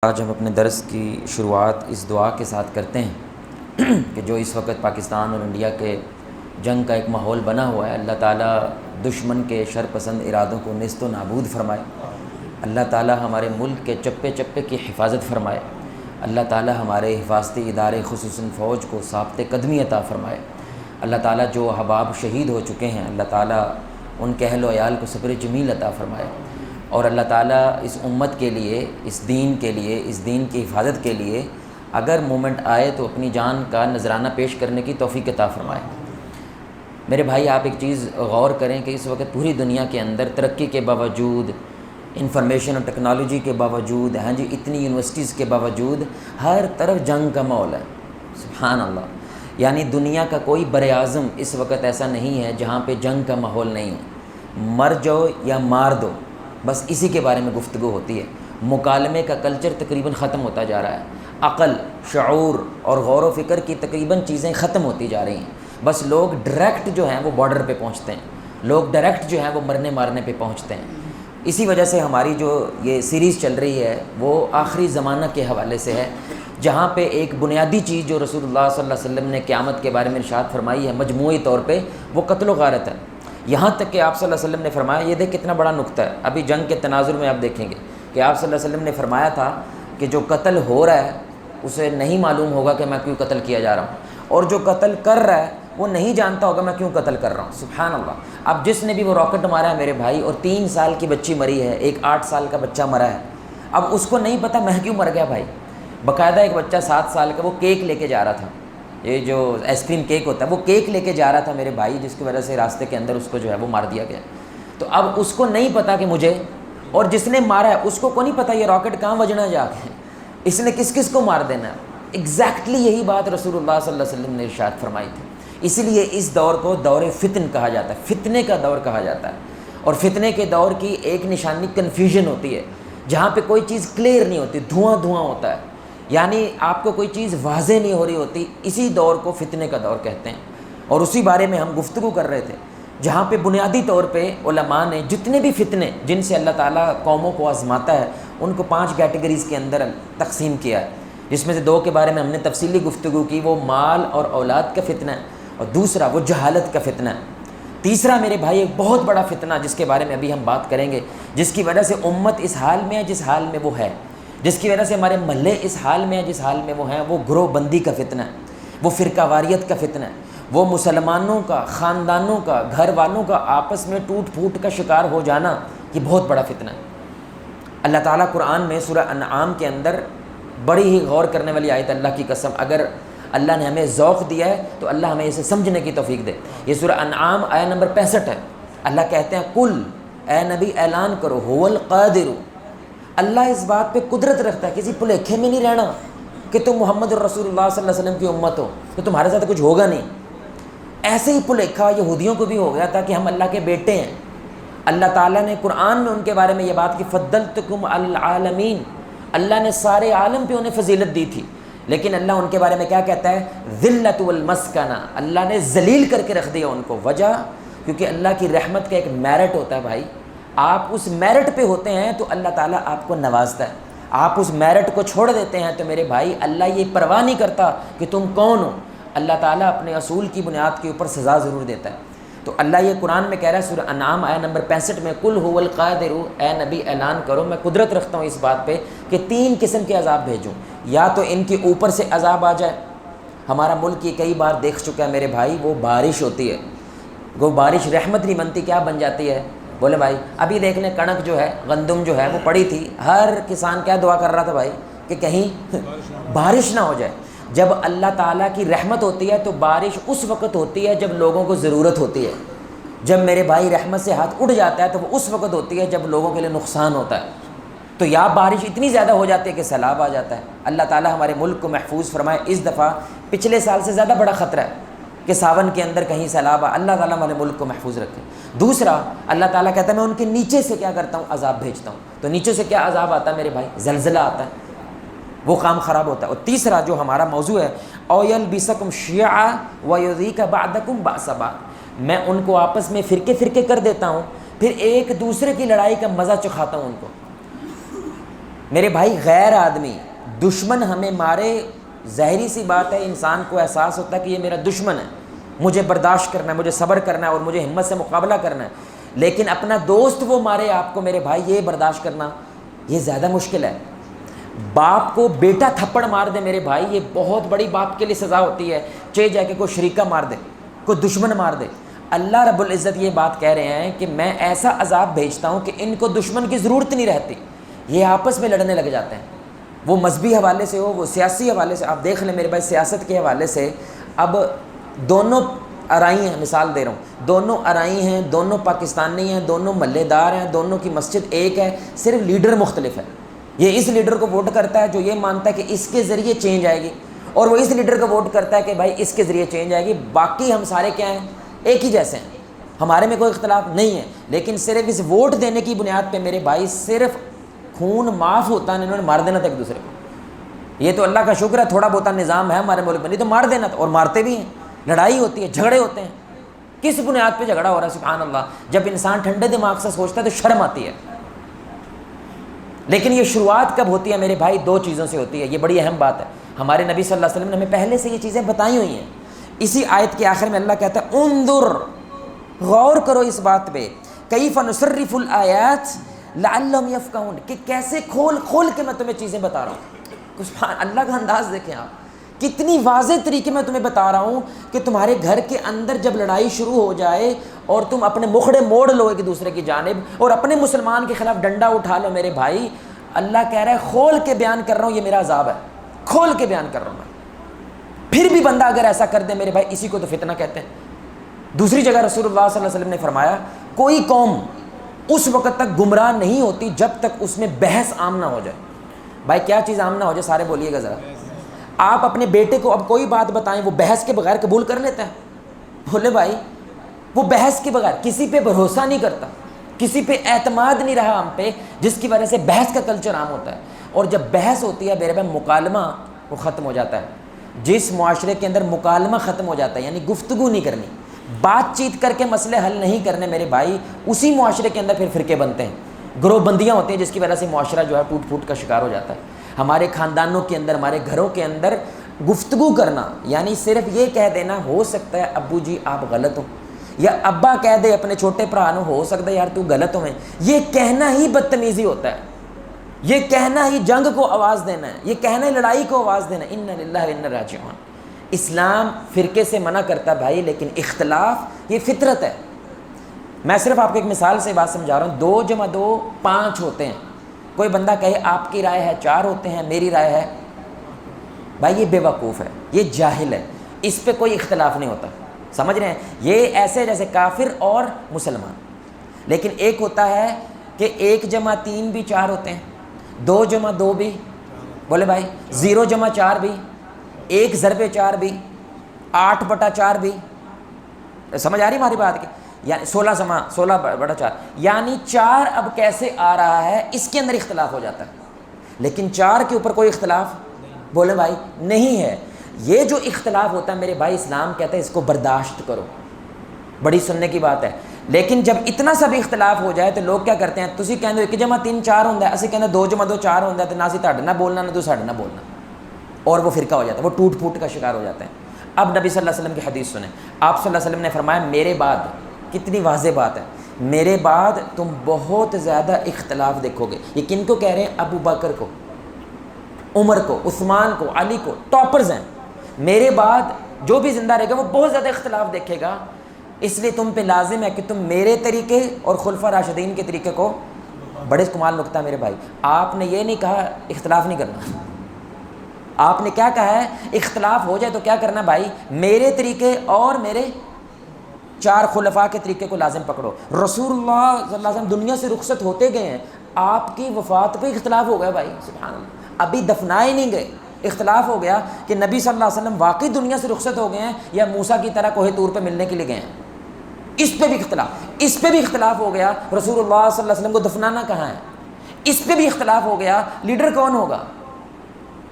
آج ہم اپنے درس کی شروعات اس دعا کے ساتھ کرتے ہیں کہ جو اس وقت پاکستان اور انڈیا کے جنگ کا ایک ماحول بنا ہوا ہے، اللہ تعالیٰ دشمن کے شر پسند ارادوں کو نیست و نابود فرمائے۔ اللہ تعالیٰ ہمارے ملک کے چپے چپے کی حفاظت فرمائے۔ اللہ تعالیٰ ہمارے حفاظتی ادارے خصوصاً فوج کو ثابت قدمی عطا فرمائے۔ اللہ تعالیٰ جو احباب شہید ہو چکے ہیں، اللہ تعالیٰ ان کے اہل و عیال کو صبر جمیل عطا فرمائے، اور اللہ تعالیٰ اس امت کے لیے، اس دین کے لیے، اس دین کی حفاظت کے لیے اگر مومنٹ آئے تو اپنی جان کا نذرانہ پیش کرنے کی توفیق عطا فرمائے۔ میرے بھائی، آپ ایک چیز غور کریں کہ اس وقت پوری دنیا کے اندر ترقی کے باوجود، انفارمیشن اور ٹیکنالوجی کے باوجود، اتنی یونیورسٹیز کے باوجود ہر طرف جنگ کا ماحول ہے۔ سبحان اللہ، یعنی دنیا کا کوئی بر اعظم اس وقت ایسا نہیں ہے جہاں پہ جنگ کا ماحول نہیں ہو۔ مر جاؤ یا مار دو، بس اسی کے بارے میں گفتگو ہوتی ہے۔ مکالمے کا کلچر تقریباً ختم ہوتا جا رہا ہے۔ عقل، شعور اور غور و فکر کی تقریباً چیزیں ختم ہوتی جا رہی ہیں۔ بس لوگ ڈائریکٹ جو ہیں وہ بارڈر پہ پہنچتے ہیں، لوگ ڈائریکٹ جو ہیں وہ مرنے مارنے پہ پہنچتے ہیں۔ اسی وجہ سے ہماری جو یہ سیریز چل رہی ہے وہ آخری زمانہ کے حوالے سے ہے، جہاں پہ ایک بنیادی چیز جو رسول اللہ صلی اللہ علیہ وسلم نے قیامت کے بارے میں ارشاد فرمائی ہے مجموعی طور پہ، وہ قتل و غارت ہے۔ یہاں تک کہ آپ صلی اللہ علیہ وسلم نے فرمایا، یہ دیکھ کتنا بڑا نقطہ ہے، ابھی جنگ کے تناظر میں آپ دیکھیں گے کہ آپ صلی اللہ علیہ وسلم نے فرمایا تھا کہ جو قتل ہو رہا ہے اسے نہیں معلوم ہوگا کہ میں کیوں قتل کیا جا رہا ہوں، اور جو قتل کر رہا ہے وہ نہیں جانتا ہوگا میں کیوں قتل کر رہا ہوں۔ سبحان اللہ۔ اب جس نے بھی وہ راکٹ مارا ہے میرے بھائی، اور 3 سال کی بچی مری ہے، ایک 8 سال کا بچہ مرا ہے، اب اس کو نہیں پتہ میں کیوں مر گیا بھائی۔ باقاعدہ ایک بچہ 7 سال کا وہ کیک لے کے جا رہا تھا، یہ جو آئس کریم کیک ہوتا ہے، وہ کیک لے کے جا رہا تھا میرے بھائی، جس کی وجہ سے راستے کے اندر اس کو جو ہے وہ مار دیا گیا۔ تو اب اس کو نہیں پتا کہ مجھے، اور جس نے مارا ہے اس کو نہیں پتا یہ راکٹ کہاں بجنا جا کے، اس نے کس کس کو مار دینا ہے۔ ایگزیکٹلی یہی بات رسول اللہ صلی اللہ علیہ وسلم نے ارشاد فرمائی تھی۔ اسی لیے اس دور کو دور فتن کہا جاتا ہے، فتنے کا دور کہا جاتا ہے۔ اور فتنے کے دور کی ایک نشانی کنفیوژن ہوتی ہے، جہاں پہ کوئی چیز کلیئر نہیں ہوتی، دھواں دھواں ہوتا ہے، یعنی آپ کو کوئی چیز واضح نہیں ہو رہی ہوتی، اسی دور کو فتنے کا دور کہتے ہیں۔ اور اسی بارے میں ہم گفتگو کر رہے تھے، جہاں پہ بنیادی طور پہ علماء نے جتنے بھی فتنے جن سے اللہ تعالیٰ قوموں کو آزماتا ہے ان کو 5 کیٹیگریز کے اندر تقسیم کیا ہے، جس میں سے 2 کے بارے میں ہم نے تفصیلی گفتگو کی، وہ مال اور اولاد کا فتنہ ہے، اور دوسرا وہ جہالت کا فتنہ ہے۔ تیسرا میرے بھائی ایک بہت بڑا فتنہ جس کے بارے میں ابھی ہم بات کریں گے، جس کی وجہ سے امت اس حال میں ہے جس حال میں وہ ہے، جس کی وجہ سے ہمارے محلے اس حال میں ہیں جس حال میں وہ ہیں، وہ گروہ بندی کا فتنہ ہے، وہ فرقہ واریت کا فتنہ ہے، وہ مسلمانوں کا، خاندانوں کا، گھر والوں کا آپس میں ٹوٹ پھوٹ کا شکار ہو جانا، یہ بہت بڑا فتنہ ہے۔ اللہ تعالیٰ قرآن میں سورہ انعام کے اندر بڑی ہی غور کرنے والی آیت، اللہ کی قسم اگر اللہ نے ہمیں ذوق دیا ہے تو اللہ ہمیں اسے سمجھنے کی توفیق دے۔ یہ سورہ انعام آیت نمبر 65 ہے۔ اللہ کہتے ہیں قل، اے نبی اعلان کرو، هو القادر، اللہ اس بات پہ قدرت رکھتا ہے، کسی بھلیکھے میں نہیں رہنا کہ تم محمد الرسول اللہ صلی اللہ علیہ وسلم کی امت ہو تو تمہارے ساتھ کچھ ہوگا نہیں۔ ایسے ہی بھلیکھا یہودیوں کو بھی ہو گیا تھا کہ ہم اللہ کے بیٹے ہیں۔ اللہ تعالیٰ نے قرآن میں ان کے بارے میں یہ بات کہ فضلتکم علی العالمین، اللہ نے سارے عالم پہ انہیں فضیلت دی تھی، لیکن اللہ ان کے بارے میں کیا کہتا ہے؟ ذلت والمسکنہ، اللہ نے ذلیل کر کے رکھ دیا ان کو۔ وجہ کیونکہ اللہ کی رحمت کا ایک میرٹ ہوتا ہے بھائی، آپ اس میرٹ پہ ہوتے ہیں تو اللہ تعالیٰ آپ کو نوازتا ہے، آپ اس میرٹ کو چھوڑ دیتے ہیں تو میرے بھائی اللہ یہ پرواہ نہیں کرتا کہ تم کون ہو، اللہ تعالیٰ اپنے اصول کی بنیاد کے اوپر سزا ضرور دیتا ہے۔ تو اللہ یہ قرآن میں کہہ رہا ہے سورہ انعام آیت نمبر 65 میں قل هو القادر، اے نبی اعلان کرو میں قدرت رکھتا ہوں اس بات پہ کہ 3 قسم کے عذاب بھیجوں، یا تو ان کے اوپر سے عذاب آ جائے، ہمارا ملک یہ کئی بار دیکھ چکا ہے میرے بھائی، وہ بارش ہوتی ہے، وہ بارش رحمت نہیں بنتی، کیا بن جاتی ہے؟ بولے بھائی ابھی دیکھ لیں کنک جو ہے، گندم جو ہے وہ پڑی تھی، ہر کسان کیا دعا کر رہا تھا بھائی کہ کہیں بارش نہ ہو جائے۔ جب اللہ تعالیٰ کی رحمت ہوتی ہے تو بارش اس وقت ہوتی ہے جب لوگوں کو ضرورت ہوتی ہے، جب میرے بھائی رحمت سے ہاتھ اڑ جاتا ہے تو وہ اس وقت ہوتی ہے جب لوگوں کے لیے نقصان ہوتا ہے۔ تو یا بارش اتنی زیادہ ہو جاتی ہے کہ سیلاب آ جاتا ہے۔ اللہ تعالیٰ ہمارے ملک کو محفوظ فرمائے۔ اس دفعہ پچھلے سال سے زیادہ بڑا خطرہ ہے کہ ساون کے اندر کہیں سیلاب اللہ تعالیٰ ہمارے ملک کو محفوظ رکھے۔ دوسرا اللہ تعالیٰ کہتا ہے میں ان کے نیچے سے کیا کرتا ہوں؟ عذاب بھیجتا ہوں۔ تو نیچے سے کیا عذاب آتا ہے میرے بھائی؟ زلزلہ آتا ہے، وہ کام خراب ہوتا ہے۔ اور تیسرا جو ہمارا موضوع ہے او یلبسکم شیعا ویذیق بعضکم بعض بعض، میں ان کو آپس میں فرقے فرقے کر دیتا ہوں، پھر ایک دوسرے کی لڑائی کا مزہ چکھاتا ہوں ان کو۔ میرے بھائی غیر آدمی دشمن ہمیں مارے، ظاہری سی بات ہے انسان کو احساس ہوتا ہے کہ یہ میرا دشمن ہے، مجھے برداشت کرنا ہے، مجھے صبر کرنا ہے اور مجھے ہمت سے مقابلہ کرنا ہے، لیکن اپنا دوست وہ مارے آپ کو میرے بھائی، یہ برداشت کرنا یہ زیادہ مشکل ہے۔ باپ کو بیٹا تھپڑ مار دے میرے بھائی، یہ بہت بڑی باپ کے لیے سزا ہوتی ہے، چاہے جا کے کوئی شریکہ مار دے، کوئی دشمن مار دے۔ اللہ رب العزت یہ بات کہہ رہے ہیں کہ میں ایسا عذاب بھیجتا ہوں کہ ان کو دشمن کی ضرورت نہیں رہتی، یہ آپس میں لڑنے لگ جاتے ہیں، وہ مذہبی حوالے سے ہو، وہ سیاسی حوالے سے۔ آپ دیکھ لیں میرے بھائی سیاست کے حوالے سے اب دونوں ارائی ہیں، مثال دے رہا ہوں، دونوں ارائی ہیں، دونوں پاکستانی ہیں، دونوں محلے دار ہیں، دونوں کی مسجد ایک ہے، صرف لیڈر مختلف ہے۔ یہ اس لیڈر کو ووٹ کرتا ہے جو یہ مانتا ہے کہ اس کے ذریعے چینج آئے گی، اور وہ اس لیڈر کو ووٹ کرتا ہے کہ بھائی اس کے ذریعے چینج آئے گی۔ باقی ہم سارے کیا ہیں؟ ایک ہی جیسے ہیں، ہمارے میں کوئی اختلاف نہیں ہے، لیکن صرف اس ووٹ دینے کی بنیاد پہ میرے بھائی صرف خون معاف ہوتا ہے، انہوں نے مار دینا تھا ایک دوسرے کو۔ یہ تو اللہ کا شکر ہے تھوڑا بہت نظام ہے ہمارے ملک میں، نہیں تو مار دینا تھا، اور مارتے بھی ہیں، لڑائی ہوتی ہے، جھگڑے ہوتے ہیں۔ کس بنیاد پہ جھگڑا ہو رہا ہے؟ سبحان اللہ، جب انسان ٹھنڈے دماغ سے سوچتا ہے تو شرم آتی ہے۔ لیکن یہ شروعات کب ہوتی ہے میرے بھائی؟ دو چیزوں سے ہوتی ہے، یہ بڑی اہم بات ہے۔ ہمارے نبی صلی اللہ علیہ وسلم نے ہمیں پہلے سے یہ چیزیں بتائی ہوئی ہیں۔ اسی آیت کے آخر میں اللہ کہتا ہے انظر، غور کرو اس بات پہ، کیف نصرف الآیات لعلہم یفقہون، کہ کیسے کھول کھول کے میں تمہیں چیزیں بتا رہا ہوں۔ سبحان اللہ کا انداز دیکھیں آپ، کتنی واضح طریقے میں تمہیں بتا رہا ہوں کہ تمہارے گھر کے اندر جب لڑائی شروع ہو جائے اور تم اپنے مکھڑے موڑ لو ایک دوسرے کی جانب اور اپنے مسلمان کے خلاف ڈنڈا اٹھا لو میرے بھائی، اللہ کہہ رہا ہے کھول کے بیان کر رہا ہوں، یہ میرا عذاب ہے، کھول کے بیان کر رہا ہوں میں۔ پھر بھی بندہ اگر ایسا کر دے میرے بھائی، اسی کو تو فتنہ کہتے ہیں۔ دوسری جگہ رسول اللہ صلی اللہ علیہ وسلم نے فرمایا کوئی قوم اس وقت تک گمراہ نہیں ہوتی جب تک اس میں بحث عام نہ ہو جائے۔ بھائی کیا چیز عام نہ ہو جائے؟ سارے بولیے گا ذرا۔ آپ اپنے بیٹے کو اب کوئی بات بتائیں وہ بحث کے بغیر قبول کر لیتا ہے؟ بولے بھائی وہ بحث کے بغیر، کسی پہ بھروسہ نہیں کرتا، کسی پہ اعتماد نہیں رہا ہم پہ، جس کی وجہ سے بحث کا کلچر عام ہوتا ہے۔ اور جب بحث ہوتی ہے میرے بھائی، مکالمہ وہ ختم ہو جاتا ہے۔ جس معاشرے کے اندر مکالمہ ختم ہو جاتا ہے، یعنی گفتگو نہیں کرنی، بات چیت کر کے مسئلے حل نہیں کرنے میرے بھائی، اسی معاشرے کے اندر پھر فرقے بنتے ہیں، گروہ بندیاں ہوتی ہیں، جس کی وجہ سے معاشرہ جو ہے ٹوٹ پھوٹ کا شکار ہو جاتا ہے۔ ہمارے خاندانوں کے اندر، ہمارے گھروں کے اندر گفتگو کرنا، یعنی صرف یہ کہہ دینا ہو سکتا ہے ابو جی آپ غلط ہو، یا ابا کہہ دے اپنے چھوٹے بھرا نو ہو سکتا ہے یار تو غلط ہو، یہ کہنا ہی بدتمیزی ہوتا ہے، یہ کہنا ہی جنگ کو آواز دینا ہے، یہ کہنا ہی لڑائی کو آواز دینا ہے۔ انا للہ و انا راجعون۔ اسلام فرقے سے منع کرتا ہے بھائی، لیکن اختلاف یہ فطرت ہے۔ میں صرف آپ کو ایک مثال سے بات سمجھا رہا ہوں، 2 + 2 5 ہوتے ہیں۔ کوئی بندہ کہے آپ کی رائے ہے 4 ہوتے ہیں، میری رائے ہے، بھائی یہ بے وقوف ہے، یہ جاہل ہے، اس پہ کوئی اختلاف نہیں ہوتا، سمجھ رہے ہیں؟ یہ ایسے جیسے کافر اور مسلمان۔ لیکن ایک ہوتا ہے کہ 1 + 3 بھی 4 ہوتے ہیں، 2 + 2 بھی، بولے بھائی 0 + 4 بھی، 1 ضرب 4 بھی، 8/4 بھی، سمجھ آ رہی ہماری بات کی؟ یعنی 16/4، یعنی 4 اب کیسے آ رہا ہے اس کے اندر اختلاف ہو جاتا ہے، لیکن 4 کے اوپر کوئی اختلاف بولے بھائی نہیں ہے۔ یہ جو اختلاف ہوتا ہے میرے بھائی، اسلام کہتا ہے اس کو برداشت کرو، بڑی سننے کی بات ہے۔ لیکن جب اتنا سا بھی اختلاف ہو جائے تو لوگ کیا کرتے ہیں، تسی کہندے 1 + 3 4 ہوتا ہے، اسی کہندے 2 + 2 4 ہوتا ہے، تو نہ سی تہاڈے نہ بولنا نہ تو ساڈے نہ بولنا، اور وہ فرقہ ہو جاتا ہے، وہ ٹوٹ پھوٹ کا شکار ہو جاتا ہے۔ اب نبی صلی اللہ علیہ وسلم کی حدیث سنیں، آپ صلی اللہ علیہ وسلم نے فرمایا میرے بعد، کتنی واضح بات ہے، میرے بعد تم بہت زیادہ اختلاف دیکھو گے۔ یہ کن کو کہہ رہے ہیں؟ ابو بکر کو، عمر کو، عثمان کو، علی کو، ٹاپرز ہیں۔ میرے بعد جو بھی زندہ رہے گا وہ بہت زیادہ اختلاف دیکھے گا، اس لیے تم پہ لازم ہے کہ تم میرے طریقے اور خلفاء راشدین کے طریقے کو، بڑے کمال نکتہ میرے بھائی، آپ نے یہ نہیں کہا اختلاف نہیں کرنا، آپ نے کیا کہا ہے؟ اختلاف ہو جائے تو کیا کرنا بھائی؟ میرے طریقے اور میرے 4 خلفاء کے طریقے کو لازم پکڑو۔ رسول اللہ صلی اللہ علیہ وسلم دنیا سے رخصت ہوتے گئے ہیں، آپ کی وفات پہ اختلاف ہو گیا بھائی، سبحان اللہ، ابھی دفنائے نہیں گئے، اختلاف ہو گیا کہ نبی صلی اللہ علیہ وسلم واقعی دنیا سے رخصت ہو گئے ہیں یا موسیٰ کی طرح کوہ طور پہ ملنے کے لیے گئے ہیں۔ اس پہ بھی اختلاف ہو گیا، رسول اللہ صلی اللہ علیہ وسلم کو دفنانا کہاں ہے، اس پہ بھی اختلاف ہو گیا، لیڈر کون ہوگا؟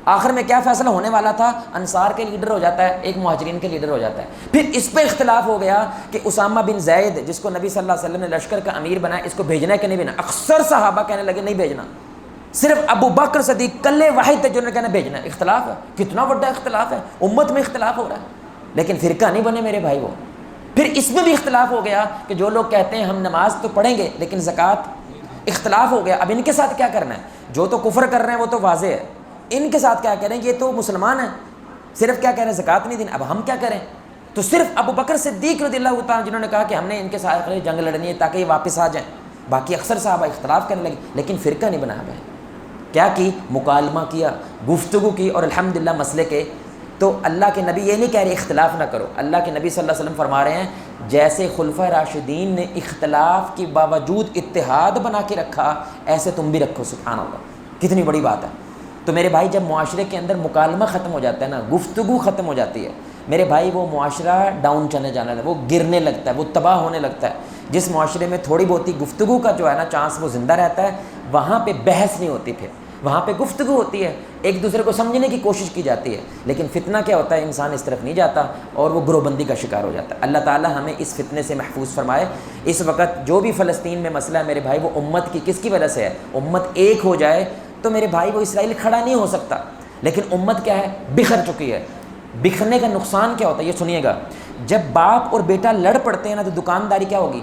آخر میں کیا فیصلہ ہونے والا تھا؟ انصار کے لیڈر ہو جاتا ہے، ایک مہاجرین کے لیڈر ہو جاتا ہے۔ پھر اس پہ اختلاف ہو گیا کہ اسامہ بن زید جس کو نبی صلی اللہ علیہ وسلم نے لشکر کا امیر بنایا، اس کو بھیجنا ہے کہ نہیں بھیجنا؟ اکثر صحابہ کہنے لگے نہیں بھیجنا، صرف ابو بکر صدیق کلے واحد تھے جنہوں نے کہنا بھیجنا ہے. اختلاف ہے, کتنا بڑا اختلاف ہے, امت میں اختلاف ہو رہا ہے, لیکن فرقہ نہیں بنے میرے بھائی. وہ پھر اس میں بھی اختلاف ہو گیا کہ جو لوگ کہتے ہیں ہم نماز تو پڑھیں گے لیکن زکوٰۃ, اختلاف ہو گیا. اب ان کے ساتھ کیا کرنا ہے؟ جو تو کفر کر رہے ہیں وہ تو واضح ہے, ان کے ساتھ کیا کریں؟ یہ تو مسلمان ہیں, صرف کیا کہہ رہے ہیں زکوٰۃ نہیں دینی. اب ہم کیا کریں؟ تو صرف ابو بکر صدیق رضی اللہ تعالیٰ جنہوں نے کہا کہ ہم نے ان کے ساتھ جنگ لڑنی ہے تاکہ یہ واپس آ جائیں. باقی اکثر صحابہ اختلاف کرنے لگے, لیکن فرقہ نہیں بنایا بھائی. کیا کی؟ مکالمہ کیا, گفتگو کی, اور الحمدللہ مسئلے کے. تو اللہ کے نبی یہ نہیں کہہ رہے اختلاف نہ کرو. اللہ کے نبی صلی اللہ علیہ وسلم فرما رہے ہیں جیسے خلفۂ راشدین نے اختلاف کے باوجود اتحاد بنا کے رکھا, ایسے تم بھی رکھو. سبحان اللہ, کتنی بڑی بات ہے. تو میرے بھائی جب معاشرے کے اندر مکالمہ ختم ہو جاتا ہے نا, گفتگو ختم ہو جاتی ہے میرے بھائی, وہ معاشرہ ڈاؤن چلے جانا ہے, وہ گرنے لگتا ہے, وہ تباہ ہونے لگتا ہے. جس معاشرے میں تھوڑی بہت ہی گفتگو کا جو ہے نا چانس وہ زندہ رہتا ہے, وہاں پہ بحث نہیں ہوتی, پھر وہاں پہ گفتگو ہوتی ہے, ایک دوسرے کو سمجھنے کی کوشش کی جاتی ہے. لیکن فتنہ کیا ہوتا ہے؟ انسان اس طرف نہیں جاتا اور وہ گروہ بندی کا شکار ہو جاتا ہے. اللہ تعالیٰ ہمیں اس فتنے سے محفوظ فرمائے. اس وقت جو بھی فلسطین میں مسئلہ ہے میرے بھائی, وہ امت کی کس کی وجہ سے ہے؟ امت ایک ہو جائے تو میرے بھائی وہ اسرائیل کھڑا نہیں ہو سکتا. لیکن امت کیا ہے؟ بکھر چکی ہے. بکھرنے کا نقصان کیا ہوتا ہے یہ سنیے گا. جب باپ اور بیٹا لڑ پڑتے ہیں نا تو دکانداری کیا ہوگی؟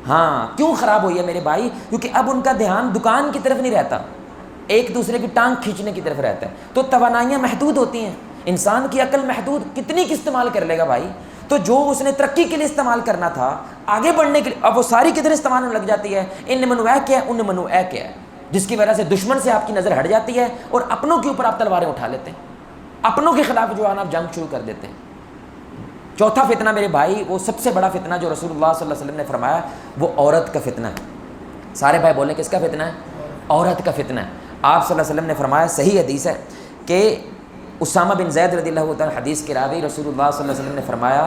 ہاں, کیوں خراب ہوئی ہے میرے بھائی؟ کیونکہ اب ان کا دھیان دکان کی طرف نہیں رہتا, ایک دوسرے کی ٹانگ کھینچنے کی طرف رہتا ہے. تو توانائیاں محدود ہوتی ہیں, انسان کی عقل محدود, کتنی کی استعمال کر لے گا بھائی؟ تو جو اس نے ترقی کے لیے استعمال کرنا تھا, آگے بڑھنے کے لیے, اب وہ ساری کدھر استعمال ہونے لگ جاتی ہے؟ ان منو اے کیا ہے, ان منو اے کیا ہے, جس کی وجہ سے دشمن سے آپ کی نظر ہٹ جاتی ہے اور اپنوں کے اوپر آپ تلواریں اٹھا لیتے ہیں, اپنوں کے خلاف جو ہے نا آپ جنگ شروع کر دیتے ہیں. چوتھا فتنہ میرے بھائی, وہ سب سے بڑا فتنہ جو رسول اللہ صلی اللہ علیہ وسلم نے فرمایا, وہ عورت کا فتنہ ہے. سارے بھائی بولیں کس کا فتنہ ہے؟ عورت کا فتنہ ہے. آپ صلی اللہ علیہ وسلم نے فرمایا, صحیح حدیث ہے کہ اسامہ بن زید رضی اللہ تعالیٰ حدیث کے راوی, رسول اللہ صلی اللہ علیہ وسلم نے فرمایا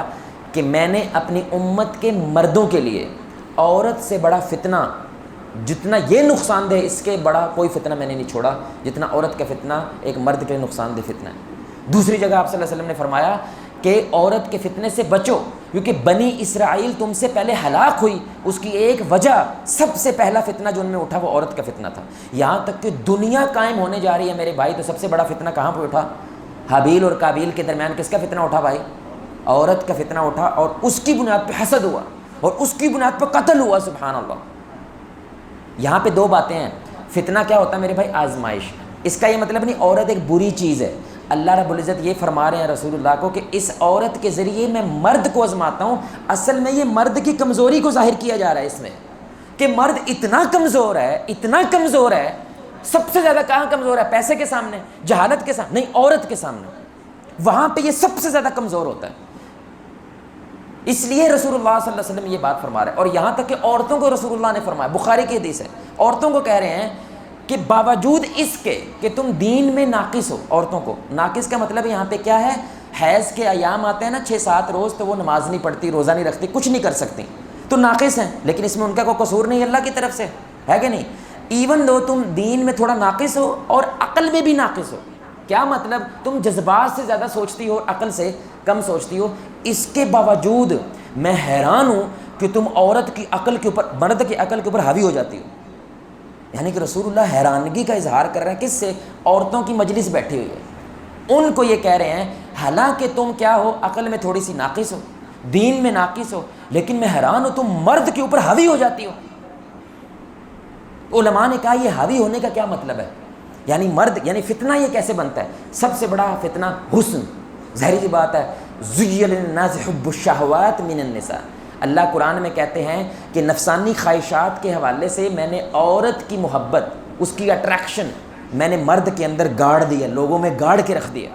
کہ میں نے اپنی امت کے مردوں کے لیے عورت سے بڑا فتنہ, جتنا یہ نقصان دہ اس کے بڑا کوئی فتنہ میں نے نہیں چھوڑا جتنا عورت کا فتنہ ایک مرد کے نقصان دہ فتنہ ہے. دوسری جگہ آپ صلی اللہ علیہ وسلم نے فرمایا کہ عورت کے فتنے سے بچو, کیونکہ بنی اسرائیل تم سے پہلے ہلاک ہوئی, اس کی ایک وجہ, سب سے پہلا فتنہ جو ان میں اٹھا وہ عورت کا فتنہ تھا. یہاں تک کہ دنیا قائم ہونے جا رہی ہے میرے بھائی, تو سب سے بڑا فتنہ کہاں پہ اٹھا؟ حابیل اور قابیل کے درمیان کس کا فتنہ اٹھا بھائی؟ عورت کا فتنہ اٹھا, اور اس کی بنیاد پہ حسد ہوا اور اس کی بنیاد پہ قتل ہوا. سبحان اللہ. یہاں پہ دو باتیں ہیں. فتنہ کیا ہوتا ہے میرے بھائی؟ آزمائش. اس کا یہ مطلب نہیں عورت ایک بری چیز ہے. اللہ رب العزت یہ فرما رہے ہیں رسول اللہ کو کہ اس عورت کے ذریعے میں مرد کو آزماتا ہوں. اصل میں یہ مرد کی کمزوری کو ظاہر کیا جا رہا ہے اس میں, کہ مرد اتنا کمزور ہے, اتنا کمزور ہے. سب سے زیادہ کہاں کمزور ہے؟ پیسے کے سامنے, جہالت کے سامنے نہیں, عورت کے سامنے. وہاں پہ یہ سب سے زیادہ کمزور ہوتا ہے. اس لیے رسول اللہ صلی اللہ علیہ وسلم یہ بات فرما رہے ہیں. اور یہاں تک کہ عورتوں کو رسول اللہ نے فرمایا, بخاری کی حدیث ہے, عورتوں کو کہہ رہے ہیں کہ باوجود اس کے کہ تم دین میں ناقص ہو. عورتوں کو ناقص کا مطلب یہاں پہ کیا ہے؟ حیض کے ایام آتے ہیں نا 6-7 روز, تو وہ نماز نہیں پڑھتی, روزہ نہیں رکھتی, کچھ نہیں کر سکتی, تو ناقص ہیں. لیکن اس میں ان کا کوئی قصور نہیں, اللہ کی طرف سے ہے کہ نہیں. ایون دو تم دین میں تھوڑا ناقص ہو اور عقل میں بھی ناقص ہو. کیا مطلب؟ تم جذبات سے زیادہ سوچتی ہو, عقل سے کم سوچتی ہو. اس کے باوجود میں حیران ہوں کہ تم عورت کی عقل کے اوپر, مرد کی عقل کے اوپر حاوی ہو جاتی ہو. یعنی کہ رسول اللہ حیرانگی کا اظہار کر رہے ہیں. کس سے؟ عورتوں کی مجلس بیٹھی ہوئی ہے, ان کو یہ کہہ رہے ہیں حالانکہ تم کیا ہو؟ عقل میں تھوڑی سی ناقص ہو, دین میں ناقص ہو, لیکن میں حیران ہوں تم مرد کے اوپر حاوی ہو جاتی ہو. علماء نے کہا یہ حاوی ہونے کا کیا مطلب ہے؟ یعنی مرد, یعنی فتنہ یہ کیسے بنتا ہے؟ سب سے بڑا فتنہ حسن. ظاہری سی بات ہے, زُيِّنَ لِلنَّاسِ حُبُّ الشَّهَوَاتِ مِنَ النِّسَاءِ. اللہ قرآن میں کہتے ہیں کہ نفسانی خواہشات کے حوالے سے میں نے عورت کی محبت, اس کی اٹریکشن میں نے مرد کے اندر گاڑ دیا, لوگوں میں گاڑ کے رکھ دیا,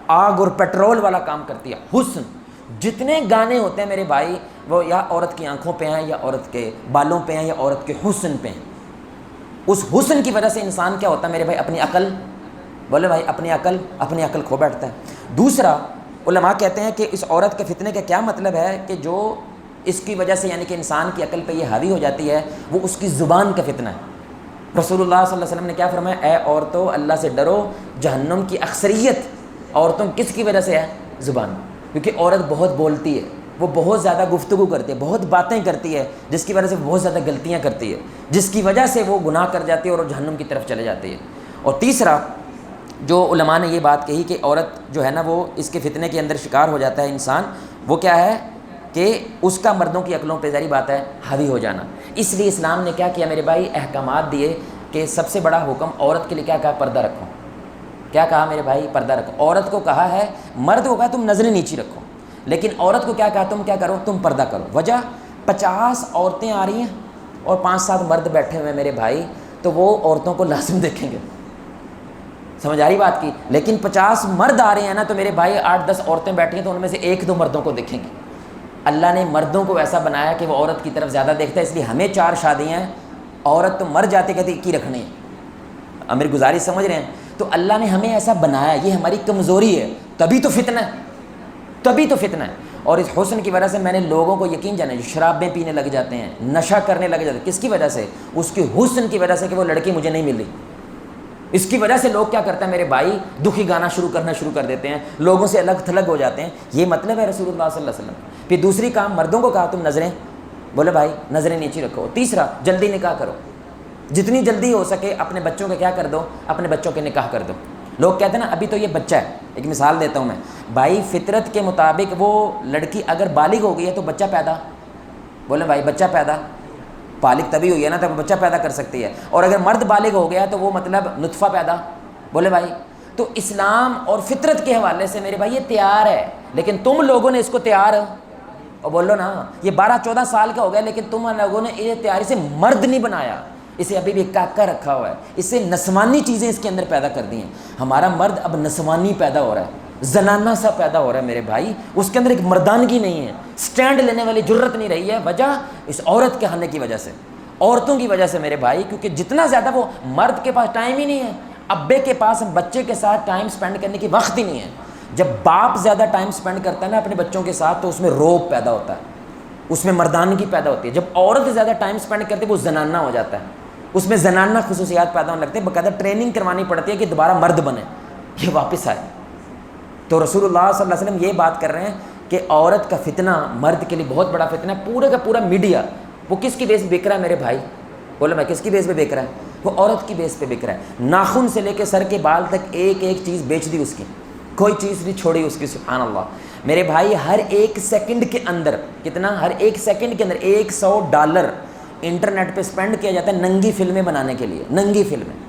آگ اور پیٹرول والا کام کر دیا. حسن, جتنے گانے ہوتے ہیں میرے بھائی وہ یا عورت کی آنکھوں پہ ہیں, یا عورت کے بالوں پہ ہیں, یا عورت کے حسن پہ ہیں. اس حسن کی وجہ سے انسان کیا ہوتا ہے میرے بھائی؟ اپنی عقل, بولے بھائی اپنی عقل کھو بیٹھتا ہے. دوسرا, علماء کہتے ہیں کہ اس عورت کے فتنے کا کیا مطلب ہے کہ جو اس کی وجہ سے یعنی کہ انسان کی عقل پہ یہ حاوی ہو جاتی ہے, وہ اس کی زبان کا فتنہ ہے. رسول اللہ صلی اللہ علیہ وسلم نے کیا فرمایا؟ اے عورتوں اللہ سے ڈرو, جہنم کی اکثریت عورتوں کس کی وجہ سے ہے؟ زبان. کیونکہ عورت بہت بولتی ہے, وہ بہت زیادہ گفتگو کرتی ہے، بہت باتیں کرتی ہے، جس کی وجہ سے بہت زیادہ غلطیاں کرتی ہے، جس کی وجہ سے وہ گناہ کر جاتی ہے اور جہنم کی طرف چلے جاتی ہے۔ اور تیسرا جو علماء نے یہ بات کہی کہ عورت جو ہے نا وہ اس کے فتنے کے اندر شکار ہو جاتا ہے انسان، وہ کیا ہے کہ اس کا مردوں کی عقلوں پہ ظاہری بات ہے حاوی ہو جانا۔ اس لیے اسلام نے کیا کیا میرے بھائی، احکامات دیے کہ سب سے بڑا حکم عورت کے لیے کیا کہا، پردہ رکھو۔ کیا کہا میرے بھائی، پردہ رکھو۔ عورت کو کہا ہے، مرد کو کہا تم نظریں نیچی رکھو، لیکن عورت کو کیا کہا، تم کیا کرو، تم پردہ کرو۔ وجہ 50 عورتیں آ رہی ہیں اور 5-7 مرد بیٹھے ہوئے ہیں میرے بھائی، تو وہ عورتوں کو لازم دیکھیں گے، سمجھ آ رہی بات کی۔ لیکن 50 مرد آ رہے ہیں نا، تو میرے بھائی 8-10 عورتیں بیٹھی ہیں تو ان میں سے 1-2 مردوں کو دیکھیں گے۔ اللہ نے مردوں کو ایسا بنایا کہ وہ عورت کی طرف زیادہ دیکھتا ہے، اس لیے ہمیں 4 شادیاں ہیں، عورت تو مر جاتی کہتی کی رکھنی ہے۔ امیر گزارش سمجھ رہے ہیں؟ تو اللہ نے ہمیں ایسا بنایا، یہ ہماری کمزوری ہے، تبھی تو فتنہ ہے، تبھی تو فتنہ ہے۔ اور اس حسن کی وجہ سے میں نے لوگوں کو یقین جانا، جو شرابیں پینے لگ جاتے ہیں، نشہ کرنے لگ جاتے ہیں، کس کی وجہ سے؟ اس کے حسن کی وجہ سے کہ وہ لڑکی مجھے نہیں ملی۔ اس کی وجہ سے لوگ کیا کرتے ہیں میرے بھائی، دکھی گانا کرنا شروع کر دیتے ہیں، لوگوں سے الگ تھلگ ہو جاتے ہیں۔ یہ مطلب ہے رسول اللہ صلی اللہ علیہ وسلم۔ پھر دوسری کام، مردوں کو کہا تم نظریں، بولے بھائی نظریں نیچی رکھو۔ تیسرا، جلدی نکاح کرو، جتنی جلدی ہو سکے اپنے بچوں کا کیا کر دو، اپنے بچوں کے نکاح کر دو۔ لوگ کہتے ہیں نا ابھی تو یہ بچہ ہے، ایک مثال دیتا ہوں میں بھائی، فطرت کے مطابق وہ لڑکی اگر بالغ ہو گئی ہے تو بچہ پیدا، بولے بھائی بچہ پیدا، بالغ تبھی ہوئی ہے نا تب بچہ پیدا کر سکتی ہے، اور اگر مرد بالغ ہو گیا تو وہ مطلب نطفہ پیدا، بولے بھائی۔ تو اسلام اور فطرت کے حوالے سے میرے بھائی یہ تیار ہے، لیکن تم لوگوں نے اس کو تیار، اور بولو نا یہ 12-14 سال کا ہو گیا، لیکن تم لوگوں نے یہ تیاری سے مرد نہیں بنایا، اسے ابھی بھی کاکا رکھا ہوا ہے، اسے نسوانی چیزیں اس کے اندر پیدا کر دی ہیں۔ ہمارا مرد اب نسوانی پیدا ہو رہا ہے، زنانہ سا پیدا ہو رہا ہے میرے بھائی، اس کے اندر ایک مردانگی نہیں ہے، سٹینڈ لینے والی جرت نہیں رہی ہے۔ وجہ اس عورت کے آنے کی وجہ سے، عورتوں کی وجہ سے میرے بھائی، کیونکہ جتنا زیادہ وہ مرد کے پاس ٹائم ہی نہیں ہے، ابے کے پاس بچے کے ساتھ ٹائم سپینڈ کرنے کی وقت ہی نہیں ہے۔ جب باپ زیادہ ٹائم سپینڈ کرتا ہے نا اپنے بچوں کے ساتھ تو اس میں روب پیدا ہوتا ہے، اس میں مردانگی پیدا ہوتی ہے۔ جب عورت زیادہ ٹائم سپینڈ کرتی ہے وہ زنانہ ہو جاتا ہے، اس میں زنانہ خصوصیات پیدا ہونے لگتے ہیں، باقاعدہ ٹریننگ کروانی پڑتی ہے کہ دوبارہ مرد بنے، یہ واپس آئے۔ تو رسول اللہ صلی اللہ علیہ وسلم یہ بات کر رہے ہیں کہ عورت کا فتنہ مرد کے لیے بہت بڑا فتنہ ہے۔ پورے کا پورا میڈیا وہ کس کی بیس پہ بک رہا ہے میرے بھائی، بولے میں کس کی بیس پہ بک رہا ہے؟ وہ عورت کی بیس پہ بک رہا ہے۔ ناخن سے لے کے سر کے بال تک ایک ایک چیز بیچ دی اس کی، کوئی چیز نہیں چھوڑی اس کی، سبحان اللہ میرے بھائی۔ ہر ایک سیکنڈ کے اندر کتنا، ہر ایک سیکنڈ کے اندر $100 انٹرنیٹ پہ سپینڈ کیا جاتا ہے ننگی فلمیں بنانے کے لیے، ننگی فلمیں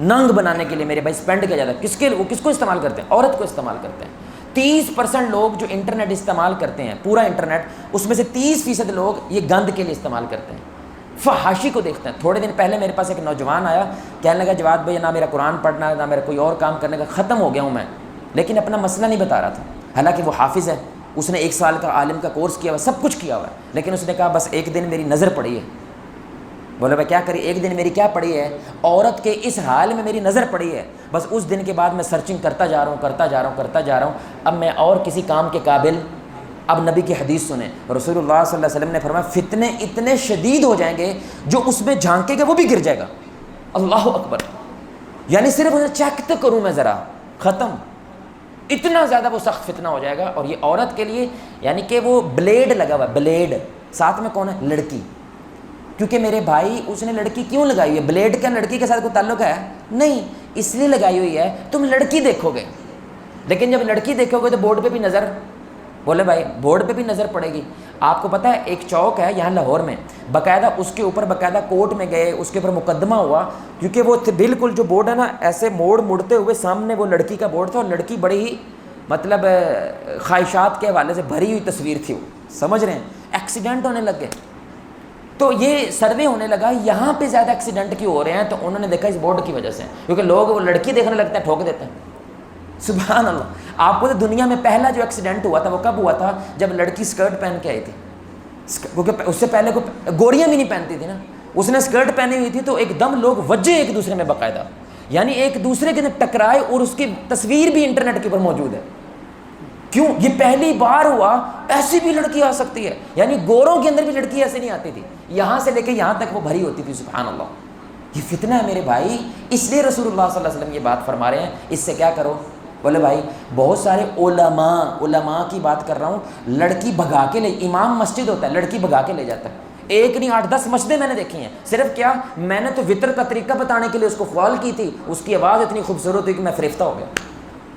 ننگ بنانے کے لیے میرے بھائی سپینڈ کیا جاتا ہے۔ کس کے، وہ کس کو استعمال کرتے ہیں؟ عورت کو استعمال کرتے ہیں۔ 30% لوگ جو انٹرنیٹ استعمال کرتے ہیں، پورا انٹرنیٹ، اس میں سے 30% لوگ یہ گند کے لیے استعمال کرتے ہیں، فحاشی کو دیکھتے ہیں۔ تھوڑے دن پہلے میرے پاس ایک نوجوان آیا، کہنے لگا جواد بھائی نہ میرا قرآن پڑھنا نہ میرا کوئی اور کام کرنے کا، ختم ہو گیا ہوں میں، لیکن اپنا مسئلہ نہیں بتا رہا تھا۔ حالانکہ وہ حافظ ہے، اس نے 1 سال کا عالم کا کورس کیا ہوا، سب کچھ کیا ہوا ہے، لیکن اس نے کہا بس ایک دن میری نظر پڑی ہے۔ بولے بھائی کیا کری؟ ایک دن میری کیا پڑی ہے؟ عورت کے اس حال میں میری نظر پڑی ہے، بس اس دن کے بعد میں سرچنگ کرتا جا رہا ہوں، اب میں اور کسی کام کے قابل۔ اب نبی کی حدیث سنیں، رسول اللہ صلی اللہ علیہ وسلم نے فرمایا فتنے اتنے شدید ہو جائیں گے جو اس میں جھانکے گا وہ بھی گر جائے گا۔ اللہ اکبر، یعنی صرف اسے چیک تو کروں میں ذرا، ختم، اتنا زیادہ وہ سخت فتنہ ہو جائے گا۔ اور یہ عورت کے لیے یعنی کہ وہ بلیڈ لگا ہوا، بلیڈ ساتھ میں کون ہے؟ لڑکی، کیونکہ میرے بھائی اس نے لڑکی کیوں لگائی ہوئی ہے؟ بلیڈ کا لڑکی کے ساتھ کوئی تعلق ہے؟ نہیں، اس لیے لگائی ہوئی ہے تم لڑکی دیکھو گے، لیکن جب لڑکی دیکھو گے تو بورڈ پہ بھی نظر، بولے بھائی بورڈ پہ بھی نظر پڑے گی۔ آپ کو پتہ ہے ایک چوک ہے یہاں لاہور میں، باقاعدہ اس کے اوپر باقاعدہ کورٹ میں گئے، اس کے اوپر مقدمہ ہوا، کیونکہ وہ بالکل جو بورڈ ہے نا ایسے مڑتے ہوئے سامنے وہ لڑکی کا بورڈ تھا، اور لڑکی بڑی ہی مطلب خواہشات کے حوالے سے بھری ہوئی تصویر تھی، وہ سمجھ رہے ہیں؟ ایکسیڈنٹ ہونے لگ گئے، تو یہ سروے ہونے لگا یہاں پہ زیادہ ایکسیڈنٹ کیوں ہو رہے ہیں، تو انہوں نے دیکھا اس بورڈ کی وجہ سے، کیونکہ لوگ وہ لڑکی دیکھنے لگتے ہیں ٹھوک دیتے ہیں۔ سبحان اللہ، آپ کو تو دنیا میں پہلا جو ایکسیڈنٹ ہوا تھا وہ کب ہوا تھا؟ جب لڑکی اسکرٹ پہن کے آئی تھی، کیونکہ اس سے پہلے کو گوریاں بھی نہیں پہنتی تھی نا، اس نے اسکرٹ پہنی ہوئی تھی، تو ایک دم لوگ وجہ ایک دوسرے میں باقاعدہ، یعنی ایک دوسرے کے اندر ٹکرائے، اور اس کی تصویر بھی انٹرنیٹ کے اوپر موجود ہے۔ کیوں؟ یہ پہلی بار ہوا، ایسی بھی لڑکی آ سکتی ہے، یعنی گوروں کے اندر بھی لڑکی ایسے نہیں آتی تھی، یہاں سے لے کے یہاں تک وہ بھری ہوتی تھی۔ سبحان اللہ، یہ فتنہ ہے میرے بھائی، اس لیے رسول اللہ صلی اللہ علیہ وسلم یہ بات فرما رہے ہیں، اس سے کیا کرو؟ بولے بھائی بہت سارے علماء کی بات کر رہا ہوں، لڑکی بھگا کے لے، امام مسجد ہوتا ہے لڑکی بھگا کے لے جاتا ہے، ایک نہیں 8-10 مسجدیں میں نے دیکھی ہیں، صرف کیا میں نے تو وطر کا طریقہ بتانے کے لیے اس کو کال کی تھی، اس کی آواز اتنی خوبصورت ہوئی کہ میں فریفتہ ہو گیا،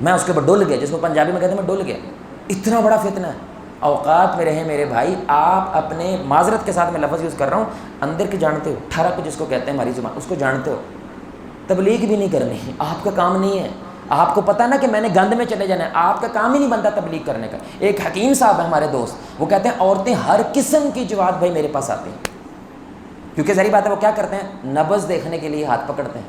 میں اس کے اوپر ڈول گیا، جس کو پنجابی میں کہتے ہیں میں ڈول گیا، اتنا بڑا فتنہ ہے۔ اوقات میں رہیں میرے بھائی، آپ اپنے معذرت کے ساتھ میں لفظ یوز کر رہا ہوں، اندر کے جانتے ہو، ٹھڑک جس کو کہتے ہیں ہماری زبان، اس کو جانتے ہو، تبلیغ بھی نہیں کرنی، آپ کا کام نہیں ہے، آپ کو پتہ نا کہ میں نے گند میں چلے جانا ہے، آپ کا کام ہی نہیں بنتا تبلیغ کرنے کا۔ ایک حکیم صاحب ہے ہمارے دوست، وہ کہتے ہیں عورتیں ہر قسم کی جواد بھائی میرے پاس آتی ہیں، کیونکہ ظاہری بات ہے وہ کیا کرتے ہیں، نبض دیکھنے کے لیے ہاتھ پکڑتے ہیں۔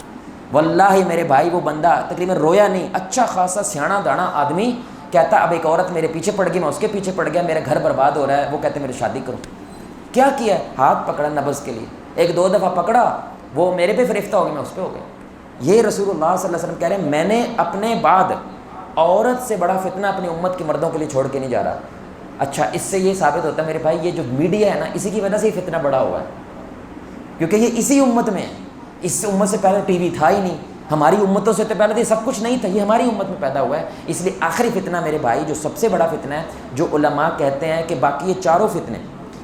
واللہ میرے بھائی وہ بندہ تقریباً رویا نہیں، اچھا خاصا سیاڑا دانا آدمی، کہتا اب ایک عورت میرے پیچھے پڑ گئی، میں اس کے پیچھے پڑ گیا، میرا گھر برباد ہو رہا ہے، وہ کہتے میرے شادی کرو۔ کیا کیا ہے؟ ہاتھ پکڑا نبض کے لیے، 1-2 دفعہ پکڑا، وہ میرے پہ فریفتہ ہو گیا، میں اس پہ ہو گیا۔ یہ رسول اللہ صلی اللہ علیہ وسلم کہہ رہے ہیں میں نے اپنے بعد عورت سے بڑا فتنہ اپنی امت کے مردوں کے لیے چھوڑ کے نہیں جا رہا۔ اچھا، اس سے یہ ثابت ہوتا ہے میرے بھائی، یہ جو میڈیا ہے نا، اسی کی وجہ سے یہ فتنہ بڑا ہوا ہے، کیونکہ یہ اسی امت میں ہے۔ اس امت سے پہلے ٹی وی تھا ہی نہیں، ہماری امتوں سے تو پہلے تو یہ سب کچھ نہیں تھا، یہ ہماری امت میں پیدا ہوا ہے۔ اس لیے آخری فتنہ میرے بھائی جو سب سے بڑا فتنہ ہے، جو علماء کہتے ہیں کہ باقی یہ چاروں فتنے،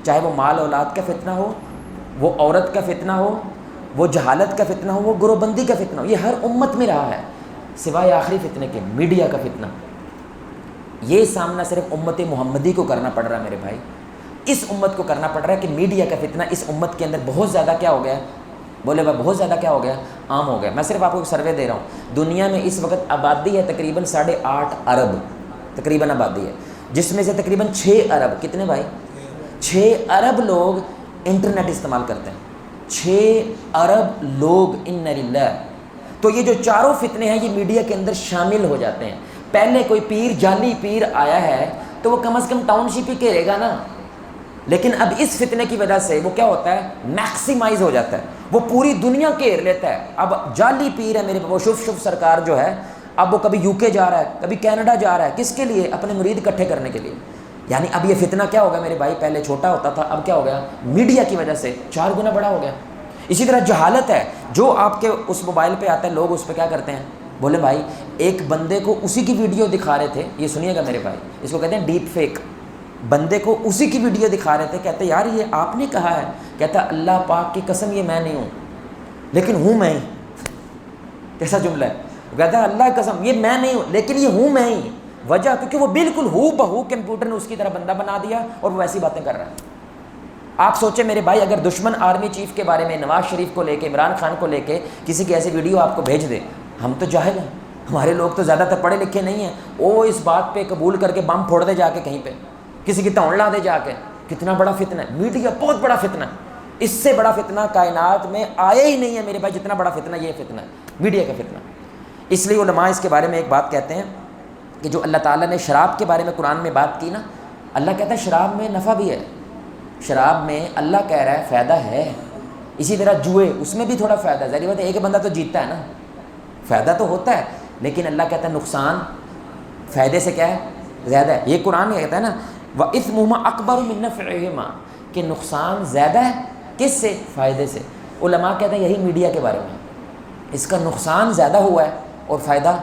چاہے وہ مال اولاد کا فتنہ ہو، وہ عورت کا فتنہ ہو، وہ جہالت کا فتنہ ہو، وہ گروہ بندی کا فتنہ ہو، یہ ہر امت میں رہا ہے، سوائے آخری فتنے کے میڈیا کا فتنہ۔ یہ سامنا صرف امت محمدی کو کرنا پڑ رہا ہے میرے بھائی، اس امت کو کرنا پڑ رہا ہے کہ میڈیا کا فتنہ اس امت کے اندر بہت زیادہ کیا ہو گیا ہے، بولے بھائی بہت زیادہ کیا ہو گیا، عام ہو گیا۔ میں صرف آپ کو ایک سروے دے رہا ہوں، دنیا میں اس وقت آبادی ہے تقریباً 8.5 ارب تقریباً آبادی ہے، جس میں سے تقریباً 6 ارب، کتنے بھائی، 6 ارب لوگ انٹرنیٹ استعمال کرتے ہیں، 6 ارب لوگ، ان للہ۔ تو یہ جو چاروں فتنے ہیں یہ میڈیا کے اندر شامل ہو جاتے ہیں۔ پہلے کوئی پیر، جعلی پیر آیا ہے تو وہ کم از کم ٹاؤن شپ ہی گھیرے گا نا، لیکن اب اس فتنے کی وجہ سے وہ کیا ہوتا ہے، میکسیمائز ہو جاتا ہے، وہ پوری دنیا گھیر لیتا ہے۔ اب جعلی پیر ہے میرے، وہ شف سرکار جو ہے، اب وہ کبھی UK جا رہا ہے، کبھی کینیڈا جا رہا ہے، کس کے لیے، اپنے مرید اکٹھے کرنے کے لیے۔ یعنی اب یہ فتنہ کیا ہوگا میرے بھائی، پہلے چھوٹا ہوتا تھا، اب کیا ہو گیا، میڈیا کی وجہ سے 4 گنا بڑا ہو گیا۔ اسی طرح جہالت ہے، جو آپ کے اس موبائل پہ آتا ہے، لوگ اس پہ کیا کرتے ہیں، بولے بھائی ایک بندے کو اسی کی ویڈیو دکھا رہے تھے، یہ سنیے گا میرے بھائی، اس کو کہتے ہیں ڈیپ فیک، بندے کو اسی کی ویڈیو دکھا رہے تھے، کہتے یار یہ آپ نے کہا ہے، کہتا اللہ پاک کی قسم یہ میں نہیں ہوں، لیکن ہوں میں ہی۔ کیسا جملہ ہے، کہتا ہے اللہ کی قسم یہ میں نہیں ہوں لیکن یہ ہوں میں ہی۔ وجہ کیونکہ وہ بالکل ہو بہو کمپیوٹر نے اس کی طرح بندہ بنا دیا اور وہ ایسی باتیں کر رہا ہے۔ آپ سوچیں میرے بھائی، اگر دشمن آرمی چیف کے بارے میں، نواز شریف کو لے کے، عمران خان کو لے کے کسی کی ایسی ویڈیو آپ کو بھیج دے، ہم تو جاہل ہیں، ہمارے لوگ تو زیادہ تر پڑھے لکھے نہیں ہیں، وہ اس بات پہ قبول کر کے بم پھوڑ دے جا کے کہیں پہ، کسی کی توڑ لا دے جا کے۔ کتنا بڑا فتنہ ہے، میڈیا بہت بڑا فتنہ ہے، اس سے بڑا فتنہ کائنات میں آیا ہی نہیں ہے میرے بھائی، جتنا بڑا فتنہ یہ فتنہ ہے، میڈیا کا فتنہ۔ اس لیے علماء اس کے بارے میں ایک بات کہتے ہیں کہ جو اللہ تعالیٰ نے شراب کے بارے میں قرآن میں بات کی نا، اللہ کہتا ہے شراب میں نفع بھی ہے، شراب میں اللہ کہہ رہا ہے فائدہ ہے، اسی طرح جوئے اس میں بھی تھوڑا فائدہ ہے، ظاہر بات ہے ایک بندہ تو جیتتا ہے نا، فائدہ تو ہوتا ہے، لیکن اللہ کہتا ہے نقصان فائدے سے کیا ہے، زیادہ ہے۔ یہ قرآن کہتا ہے نا وَإِثْمُهُمَا أَكْبَرُ مِن نَفْعِهِمَا، کہ نقصان زیادہ ہے کس سے، فائدے سے۔ علماء کہتے ہیں یہی میڈیا کے بارے میں، اس کا نقصان زیادہ ہوا ہے اور فائدہ،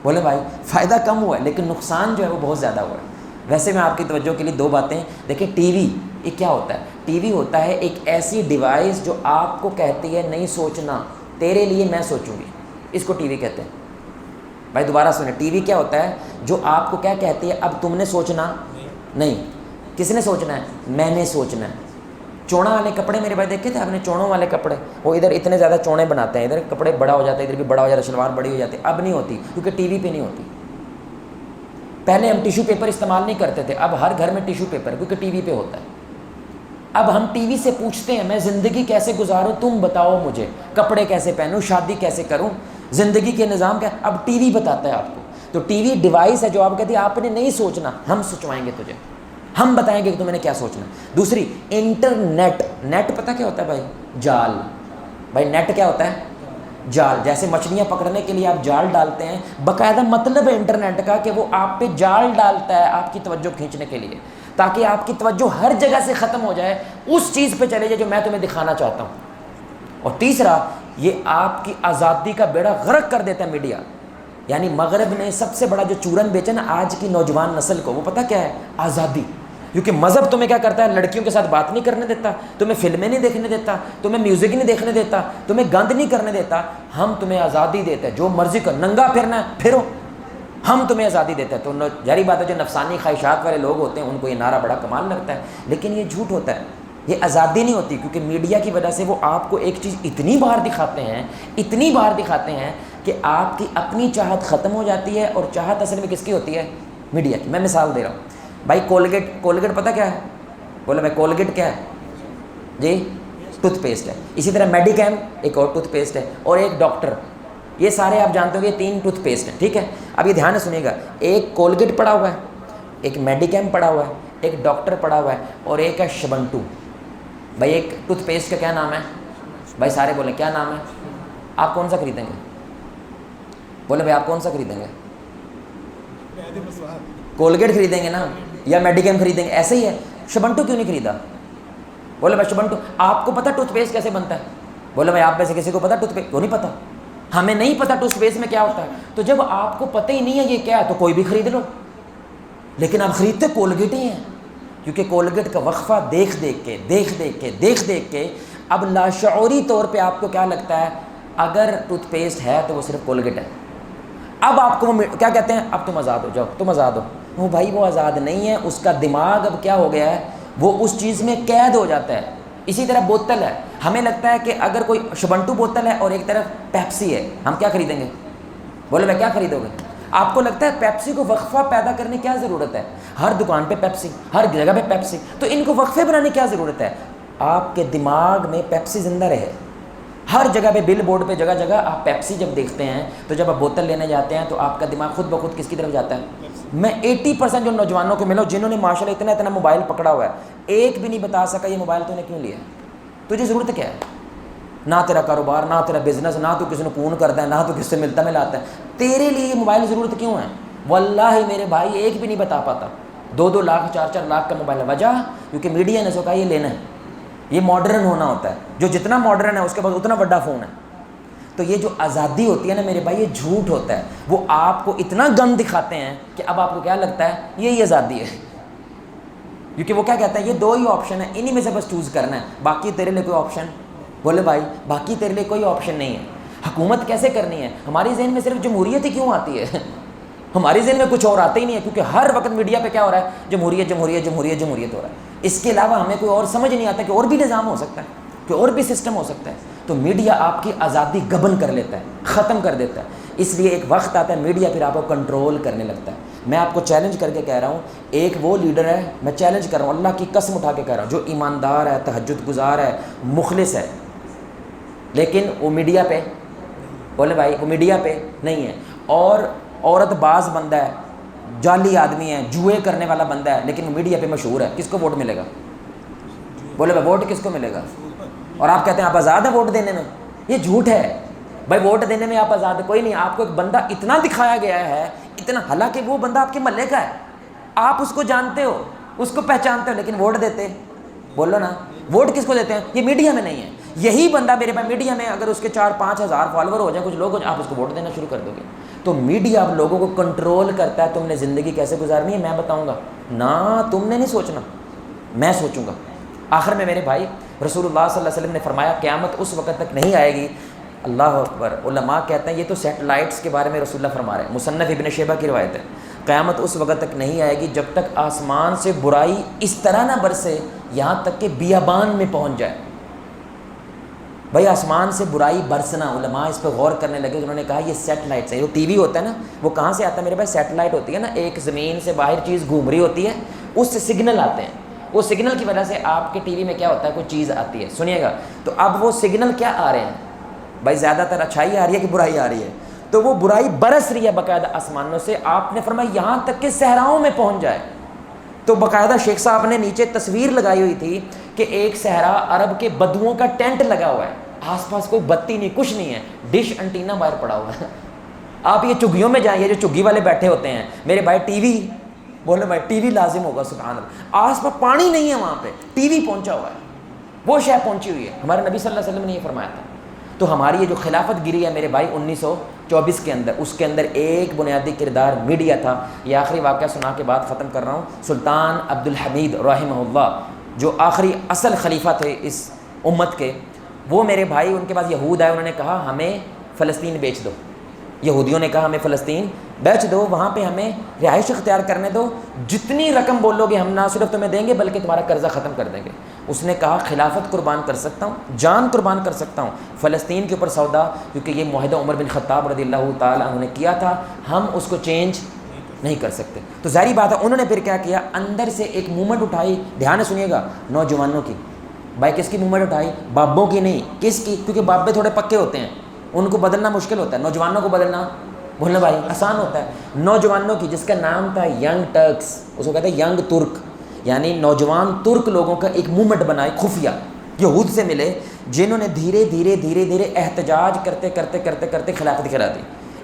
بولے بھائی فائدہ کم ہوا ہے لیکن نقصان جو ہے وہ بہت زیادہ ہوا ہے۔ ویسے میں آپ کی توجہ کے لیے 2 باتیں، دیکھیں ٹی وی یہ کیا ہوتا ہے، ٹی وی ہوتا ہے ایک ایسی ڈیوائس جو آپ کو کہتی ہے نہیں سوچنا، تیرے لیے میں سوچوں گی، اس کو ٹی وی کہتے ہیں۔ بھائی دوبارہ سنیں، ٹی وی کیا ہوتا ہے، جو آپ کو کیا کہتی ہے اب تم نے سوچنا نہیں، کس نے سوچنا ہے، میں نے سوچنا ہے۔ چوڑا والے کپڑے میرے بھائی دیکھے تھے آپ نے، چوڑوں والے کپڑے، وہ ادھر اتنے زیادہ چوڑے بناتے ہیں، ادھر کپڑے بڑا ہو جاتا ہے، ادھر بھی بڑا ہو جاتا ہے، شلوار بڑی ہو جاتی ہے، اب نہیں ہوتی کیونکہ ٹی وی پہ نہیں ہوتی۔ پہلے ہم ٹیشو پیپر استعمال نہیں کرتے تھے، اب ہر گھر میں ٹیشو پیپر کیونکہ ٹی وی پہ ہوتا ہے۔ اب ہم ٹی وی سے پوچھتے ہیں میں زندگی کیسے گزاروں تم بتاؤ مجھے، کپڑے کیسے پہنوں، شادی کیسے کروں، زندگی کے نظام کیا، اب ٹی وی بتاتا ہے آپ کو۔ تو ٹی وی ڈیوائس ہے جو آپ کہتی ہے آپ نے نہیں سوچنا، ہم سوچوائیں گے تجھے، ہم بتائیں گے کہ تمہیں کیا سوچنا۔ دوسری انٹرنیٹ، نیٹ پتہ کیا ہوتا ہے بھائی، جال، بھائی نیٹ کیا ہوتا ہے، جال، جیسے مچھلیاں پکڑنے کے لیے آپ جال ڈالتے ہیں، باقاعدہ مطلب ہے انٹرنیٹ کا کہ وہ آپ پہ جال ڈالتا ہے آپ کی توجہ کھینچنے کے لیے، تاکہ آپ کی توجہ ہر جگہ سے ختم ہو جائے، اس چیز پہ چلے جائے جو میں تمہیں دکھانا چاہتا ہوں۔ اور تیسرا، یہ آپ کی آزادی کا بیڑا غرق کر دیتا ہے میڈیا، یعنی مغرب نے سب سے بڑا جو چورن بیچا نا آج کی نوجوان نسل کو، وہ پتہ کیا ہے؟ آزادی. کیونکہ مذہب تمہیں کیا کرتا ہے؟ لڑکیوں کے ساتھ بات نہیں کرنے دیتا، تمہیں فلمیں نہیں دیکھنے دیتا، تمہیں میوزک نہیں دیکھنے دیتا، تمہیں گند نہیں کرنے دیتا. ہم تمہیں آزادی دیتے ہیں، جو مرضی کر، ننگا پھرنا ہے پھرو، ہم تمہیں آزادی دیتے ہیں. تو ظاہری بات ہے جو نفسانی خواہشات والے لوگ ہوتے ہیں ان کو یہ نعرہ بڑا کمال لگتا ہے، لیکن یہ جھوٹ ہوتا ہے، یہ آزادی نہیں ہوتی. کیونکہ میڈیا کی وجہ سے وہ آپ کو ایک چیز اتنی بار دکھاتے ہیں، اتنی بار دکھاتے ہیں کہ آپ کی اپنی چاہت ختم ہو جاتی ہے، اور چاہت اصل میں کس کی ہوتی ہے؟ میڈیا کی. میں مثال دے رہا ہوں بھائی، کولگیٹ پتہ کیا ہے؟ بولے بھائی کولگیٹ کیا ہے؟ جی ٹوتھ پیسٹ ہے. اسی طرح میڈیکیم ایک اور ٹوتھ پیسٹ ہے، اور ایک ڈاکٹر. یہ سارے آپ جانتے ہو کہ یہ 3 ٹوتھ پیسٹ ہیں، ٹھیک ہے. اب یہ دھیان سے سنیے گا، ایک کولگیٹ پڑا ہوا ہے، ایک میڈیکیم پڑا ہوا ہے، ایک ڈاکٹر پڑا ہوا ہے، اور ایک ہے شبنٹو. بھائی ایک ٹوتھ پیسٹ کا کیا نام ہے؟ بھائی سارے بولیں کیا نام ہے؟ آپ کون سا خریدیں گے؟ بولے بھائی آپ کون سا خریدیں گے؟ کولگیٹ خریدیں گے نا، یا میڈیکیم خریدیں گے؟ ایسے ہی ہے. شبنٹو کیوں نہیں خریدا؟ بولے بھائی شبنٹو. آپ کو پتہ ٹوتھ پیسٹ کیسے بنتا ہے؟ بولے بھائی آپ میں سے کسی کو پتہ ٹوتھ پیسٹ؟ کیوں نہیں پتہ؟ ہمیں نہیں پتہ ٹوتھ پیسٹ میں کیا ہوتا ہے. تو جب آپ کو پتہ ہی نہیں ہے یہ کیا ہے تو کوئی بھی خرید لو، لیکن آپ خریدتے کولگیٹ ہی ہیں. کیونکہ کولگیٹ کا وقفہ دیکھ دیکھ کے اب لاشعوری طور پہ آپ کو کیا لگتا ہے؟ اگر ٹوتھ پیسٹ ہے تو وہ صرف کولگیٹ ہے. اب آپ کو وہ کیا کہتے ہیں؟ اب تم آزاد ہو جاؤ، تم آزاد ہو. وہ بھائی وہ آزاد نہیں ہے، اس کا دماغ اب کیا ہو گیا ہے؟ وہ اس چیز میں قید ہو جاتا ہے. اسی طرح بوتل ہے، ہمیں لگتا ہے کہ اگر کوئی شبنٹو بوتل ہے اور ایک طرف پیپسی ہے، ہم کیا خریدیں گے؟ بولے میں کیا خریدو گے؟ آپ کو لگتا ہے پیپسی کو وقفہ پیدا کرنے کی کیا ضرورت ہے؟ ہر دکان پہ پیپسی، ہر جگہ پہ پیپسی، تو ان کو وقفے بنانے کی کیا ضرورت ہے؟ آپ کے دماغ میں پیپسی زندہ رہے. ہر جگہ پہ بل بورڈ پہ جگہ جگہ آپ پیپسی جب دیکھتے ہیں تو جب آپ بوتل لینے جاتے ہیں تو آپ کا دماغ خود بخود کس کی طرف جاتا ہے؟ میں 80% جو نوجوانوں کو ملا جنہوں نے ماشاءاللہ اتنا موبائل پکڑا ہوا ہے، ایک بھی نہیں بتا سکا یہ موبائل تو نے کیوں لیا ہے؟ تجھے ضرورت کیا ہے؟ نہ تیرا کاروبار، نہ تیرا بزنس، نہ تو کسی نے فون کرتا ہے، نہ تو کس سے ملتا ملاتا ہے. تیرے لیے یہ موبائل ضرورت کیوں ہے؟ واللہ میرے بھائی ایک بھی نہیں بتا پاتا. 2 لاکھ 4 لاکھ کا موبائل ہے. وجہ کیونکہ میڈیا نے سو کہا یہ لینا ہے، یہ ماڈرن ہونا ہوتا ہے. جو جتنا ماڈرن ہے اس کے بعد اتنا بڑا فون ہے. تو یہ جو آزادی ہوتی ہے نا میرے بھائی، یہ جھوٹ ہوتا ہے. وہ آپ کو اتنا گند دکھاتے ہیں کہ اب آپ کو کیا لگتا ہے یہی آزادی ہے. کیونکہ وہ کیا کہتے ہیں یہ 2 ہی آپشن ہیں، انہی میں سے بس چوز کرنا ہے، باقی تیرے لیے کوئی آپشن. بولے بھائی باقی تیرے لیے کوئی آپشن نہیں ہے. حکومت کیسے کرنی ہے؟ ہماری ذہن میں صرف جمہوریت ہی کیوں آتی ہے؟ ہماری ذہن میں کچھ اور آتا ہی نہیں ہے، کیونکہ ہر وقت میڈیا پہ کیا ہو رہا ہے؟ جمہوریت جمہوریت جمہوریت جمہوریت ہو رہا ہے. اس کے علاوہ ہمیں کوئی اور سمجھ نہیں آتا کہ اور بھی نظام ہو سکتا ہے، کہ اور بھی سسٹم ہو سکتا ہے. تو میڈیا آپ کی آزادی گبن کر لیتا ہے، ختم کر دیتا ہے. اس لیے ایک وقت آتا ہے میڈیا پھر آپ کو کنٹرول کرنے لگتا ہے. میں آپ کو چیلنج کر کے کہہ رہا ہوں، ایک وہ لیڈر ہے، میں چیلنج کر رہا ہوں، اللہ کی قسم اٹھا کے کہہ رہا ہوں، جو ایماندار ہے، تہجد گزار ہے، مخلص ہے، لیکن وہ میڈیا پہ، بولے بھائی وہ میڈیا پہ نہیں ہے. اور عورت باز بندہ ہے، جعلی آدمی ہے، جوئے کرنے والا بندہ ہے، لیکن وہ میڈیا پہ مشہور ہے. کس کو ووٹ ملے گا؟ بولے بھائی ووٹ کس کو ملے گا؟ اور آپ کہتے ہیں آپ آزاد ہیں ووٹ دینے میں. یہ جھوٹ ہے بھائی، ووٹ دینے میں آپ آزاد کوئی نہیں. آپ کو ایک بندہ اتنا دکھایا گیا ہے، اتنا، حالانکہ وہ بندہ آپ کے محلے کا ہے، آپ اس کو جانتے ہو، اس کو پہچانتے ہو، لیکن ووٹ دیتے؟ بولو نا، ووٹ کس کو دیتے ہیں؟ یہ میڈیا میں نہیں ہے. یہی بندہ میرے پاس میڈیا میں اگر اس کے 4-5 ہزار فالوور ہو جائیں، کچھ لوگ ہو جائیں، آپ اس کو ووٹ دینا شروع کر دو گے. تو میڈیا اب لوگوں کو کنٹرول کرتا ہے. تم نے زندگی کیسے گزارنی ہے میں بتاؤں گا نا، تم نے نہیں سوچنا، میں سوچوں گا. آخر میں میرے بھائی، رسول اللہ صلی اللہ علیہ وسلم نے فرمایا قیامت اس وقت تک نہیں آئے گی. اللہ اکبر. علماء کہتے ہیں یہ تو سیٹلائٹس کے بارے میں رسول اللہ فرما رہے ہیں، مصنف ابن شیبہ کی روایت ہے. قیامت اس وقت تک نہیں آئے گی جب تک آسمان سے برائی اس طرح نہ برسے یہاں تک کہ بیابان میں پہنچ جائے. بھائی آسمان سے برائی برسنا، علماء اس پہ غور کرنے لگے. انہوں نے کہا یہ سیٹلائٹس ہے. جو ٹی وی ہوتا ہے نا، وہ کہاں سے آتا ہے میرے بھائی؟ سیٹلائٹ ہوتی ہے نا، ایک زمین سے باہر چیز گھوم رہی ہوتی ہے، اس سے سگنل آتے ہیں. وہ سگنل کی وجہ سے آپ کے ٹی وی میں کیا ہوتا ہے، کوئی چیز آتی ہے. سنیے گا، تو اب وہ سگنل کیا آ رہے ہیں بھائی؟ زیادہ تر اچھائی آ رہی ہے کہ برائی آ رہی ہے؟ تو وہ برائی برس رہی ہے باقاعدہ آسمانوں سے. آپ نے فرمایا یہاں تک کہ صحراؤں میں پہنچ جائے. تو باقاعدہ شیخ صاحب نے نیچے تصویر لگائی ہوئی تھی کہ ایک صحرا عرب کے بدوؤں کا ٹینٹ لگا ہوا ہے، آس پاس کوئی بتی نہیں، کچھ نہیں ہے، ڈش انٹینا باہر پڑا ہوا ہے. آپ یہ چگھیوں میں جائیں، یہ جو چگھی والے بیٹھے ہوتے ہیں میرے بھائی، ٹی وی، بولے بھائی ٹی وی لازم ہوگا، سبحان اللہ. آس پاس پانی نہیں ہے، وہاں پہ ٹی وی پہنچا ہوا ہے، وہ شے پہنچی ہوئی ہے. ہمارے نبی صلی اللہ علیہ وسلم نے یہ فرمایا تھا. تو ہماری یہ جو خلافت گری ہے میرے بھائی 1900 24 کے اندر، اس کے اندر ایک بنیادی کردار میڈیا تھا۔ یہ آخری واقعہ سنا کے بعد ختم کر رہا ہوں۔ سلطان عبدالحمید رحمہ اللہ جو آخری اصل خلیفہ تھے اس امت کے، وہ میرے بھائی ان کے پاس یہود آئے، انہوں نے کہا ہمیں فلسطین بیچ دو۔ یہودیوں نے کہا ہمیں فلسطین بیچ دو، وہاں پہ ہمیں رہائش اختیار کرنے دو، جتنی رقم بولو گے ہم نہ صرف تمہیں دیں گے بلکہ تمہارا قرضہ ختم کر دیں گے۔ اس نے کہا خلافت قربان کر سکتا ہوں، جان قربان کر سکتا ہوں، فلسطین کے اوپر سودا، کیونکہ یہ معاہدہ عمر بن خطاب رضی اللہ تعالیٰ عنہ نے کیا تھا، ہم اس کو چینج نہیں کر سکتے۔ تو ظاہری بات ہے انہوں نے پھر کیا کیا، اندر سے ایک موومنٹ اٹھائی، دھیان سے سنیے گا، نوجوانوں کی۔ بھائی کس کی موومنٹ اٹھائی؟ بابوں کی نہیں، کس کی؟ کیونکہ بابے تھوڑے پکے ہوتے ہیں، ان کو بدلنا مشکل ہوتا ہے، نوجوانوں کو بدلنا بولنا بھائی آسان ہوتا ہے۔ نوجوانوں کی، جس کا نام تھا ینگ ٹرکس، اس کو کہتے ہیں ینگ ترک، یعنی نوجوان ترک لوگوں کا ایک موومنٹ بنائی خفیہ، یہود سے ملے، جنہوں نے دھیرے دھیرے احتجاج کرتے کرتے کرتے کرتے خلافت کرا دی۔